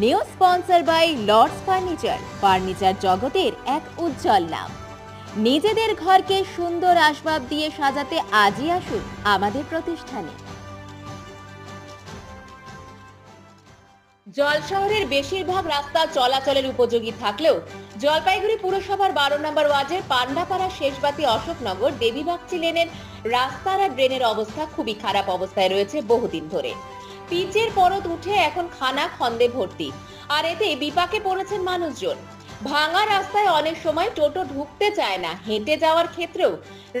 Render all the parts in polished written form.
New sponsor by Lords furniture জগতের এক উজ্জ্বল নাম। নিজেদের ঘরকে সুন্দর আসবাব দিয়ে সাজাতে আজই আসুন আমাদের প্রতিষ্ঠানে। জল শহরের বেশিরভাগ রাস্তা চলাচলের উপযোগী থাকলেও জলপাইগুড়ি পুরসভার 12 নম্বর ওয়ার্ডের পান্ডাপাড়া শেষবাতি অশোকনগর দেবীবাগচি লেনের রাস্তার আর ড্রেনের অবস্থা খুবই খারাপ অবস্থায় রয়েছে বহুদিন ধরে। পিচের পরত উঠে এখন খানা খন্দে ভর্তি, আর এতে বিপাকে পড়েছেন মানুষজন। ভাঙা রাস্তায় অনেক সময় টোটো ঢুকতে চায় না। হেঁটে যাওয়ার ক্ষেত্রেও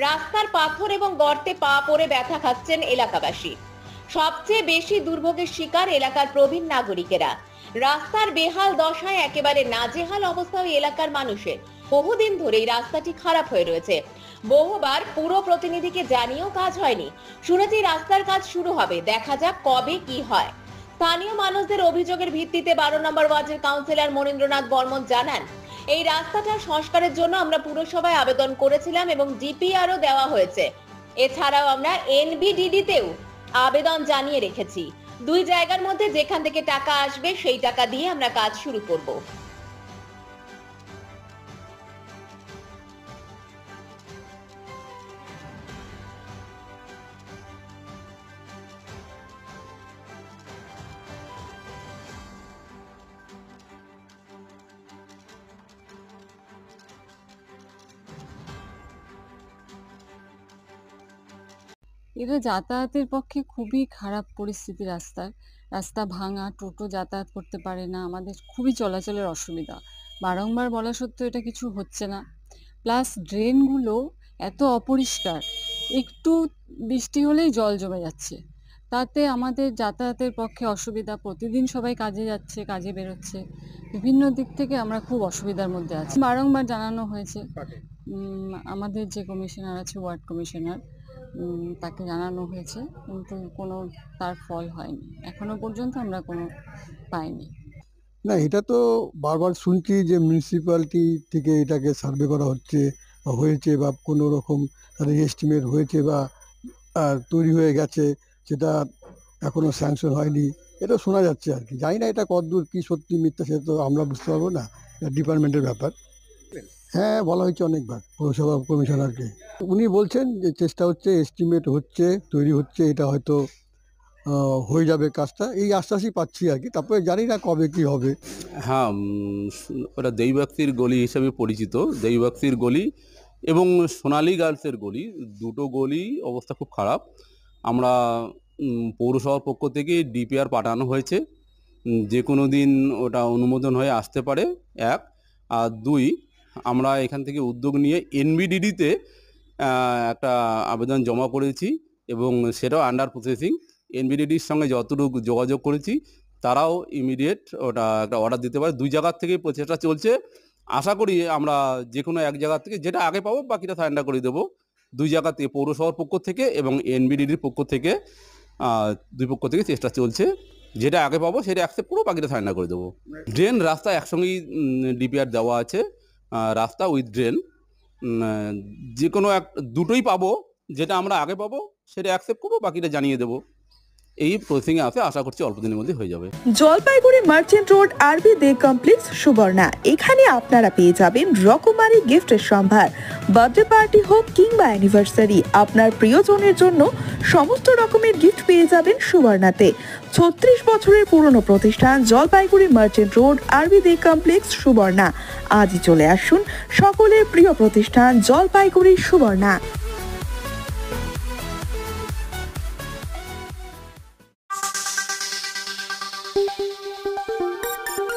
রাস্তার পাথর এবং গর্তে পা পড়ে ব্যথা খাচ্ছেন এলাকাবাসী। সবচেয়ে বেশি দুর্ভোগের শিকার এলাকার প্রবীণ নাগরিকেরা। রাস্তার বেহাল দশায় একেবারে নাজেহাল অবস্থা ওই এলাকার মানুষের। বহুদিন ধরেই রাস্তাটি খারাপ হয়ে রয়েছে। বহুবার পুর প্রতিনিধিকে জানিয়েও কাজ হয়নি। শুনেছি রাস্তার কাজ শুরু হবে, দেখা যাক কবে কি হয়। স্থানীয় মানুষদের অভিযোগের ভিত্তিতে 12 নম্বর ওয়ার্ডের কাউন্সিলর মনীন্দ্রনাথ বর্মন জানান, এই রাস্তাটা সংস্কারের জন্য আমরা পুরসভায় আবেদন করেছিলাম এবং ডিপিআরও দেওয়া হয়েছে। এছাড়াও আমরা এনবিডিডিতেও আবেদন জানিয়ে রেখেছি। দুই জায়গার মধ্যে যেখান থেকে টাকা আসবে সেই টাকা দিয়ে আমরা কাজ শুরু করব। এটা যাতায়াতের পক্ষে খুবই খারাপ পরিস্থিতি। রাস্তা ভাঙা, টোটো যাতায়াত করতে পারে না, আমাদের খুবই চলাচলের অসুবিধা। বারংবার বলা সত্ত্বেও এটা কিছু হচ্ছে না। প্লাস ড্রেনগুলো এত অপরিষ্কার, একটু বৃষ্টি হলেই জল জমে যাচ্ছে, তাতে আমাদের যাতায়াতের পক্ষে অসুবিধা। প্রতিদিন সবাই কাজে যাচ্ছে, কাজে বেরোচ্ছে, বিভিন্ন দিক থেকে আমরা খুব অসুবিধার মধ্যে আছি। বারংবার জানানো হয়েছে, আমাদের যে কমিশনার আছে, ওয়ার্ড কমিশনার, তাকে জানানো হয়েছে, কিন্তু কোনো তার ফল হয়নি। এখনো পর্যন্ত আমরা কোনো পাইনি। না, এটা তো বারবার শুনছি যে মিউনিসিপ্যালিটি থেকে এটাকে সার্ভে করা হয়েছে বা কোনো রকম তাদের এস্টিমেট হয়েছে বা তৈরি হয়ে গেছে, সেটা এখনো স্যাংশন হয়নি। এটা শোনা যাচ্ছে আর কি। জানি না এটা কতদূর কি সত্যি মিথ্যা, সেটা তো আমরা বুঝতে পারবো না, ডিপার্টমেন্টের ব্যাপার। হ্যাঁ, বলা হয়েছে অনেকবার পৌরসভা কমিশনারকে। উনি বলছেন যে চেষ্টা হচ্ছে, এস্টিমেট হচ্ছে, তৈরি হচ্ছে, এটা হয়তো হয়ে যাবে কাজটা, এই আশ্বাসই পাচ্ছি আর কি। তারপরে জানি না কবে কি হবে। হ্যাঁ, ওটা দেবীবাগচির গলি হিসেবে পরিচিত। দেবীবাগচির গলি এবং সোনালী গার্লসের গলি, দুটো গলি অবস্থা খুব খারাপ। আমরা পৌরসভার পক্ষ থেকে ডিপিআর পাঠানো হয়েছে, যে কোনো দিন ওটা অনুমোদন হয়ে আসতে পারে, এক। আর দুই, আমরা এখান থেকে উদ্যোগ নিয়ে এনবিডিডিতে একটা আবেদন জমা করেছি এবং সেটাও আন্ডার প্রসেসিং। এনবিডিডির সঙ্গে যতটুকু যোগাযোগ করেছি, তারাও ইমিডিয়েট ওটা একটা অর্ডার দিতে পারে। দুই জায়গার থেকে প্রচেষ্টা চলছে। আশা করি আমরা যে কোনো এক জায়গা থেকে যেটা আগে পাবো বাকিটা সারেন্ডার করে দেবো। দুই জায়গা থেকে, পৌরসভার পক্ষ থেকে এবং এনবিডিডির পক্ষ থেকে, দুই পক্ষ থেকে চেষ্টা চলছে। যেটা আগে পাবো সেটা অ্যাকসেপ্ট করবো, বাকিটা সারেন্ডার করে দেবো। ড্রেন রাস্তা একসঙ্গেই ডিপিআর দেওয়া আছে, রাস্তা উইথ ড্রেন। যে কোনো দুটোই পাবো, যেটা আমরা আগে পাবো সেটা অ্যাকসেপ্ট করবো, বাকিটা জানিয়ে দেবো। এই প্রসেসিংয়ে আছে, আশা করছি অল্প দিনের মধ্যে হয়ে যাবে। জলপাইগুড়ি মার্চেন্ট রোড আরবি দে কমপ্লেক্স সুবর্ণা, এখানে আপনারা পেয়ে যাবেন রকমারি গিফটের সম্ভার। বার্থডে পার্টি হোক কিংবা অ্যানিভার্সারি, আপনার প্রিয়জনের জন্য সমস্ত রকমের গিফট পেয়ে যাবেন সুবর্ণাতে। 36 বছরের পুরনো প্রতিষ্ঠান জলপাইগুড়ি মার্চেন্ট রোড আরবি দে কমপ্লেক্স সুবর্ণা। আজই চলে আসুন সকলের প্রিয় প্রতিষ্ঠান জলপাইগুড়ি সুবর্ণা।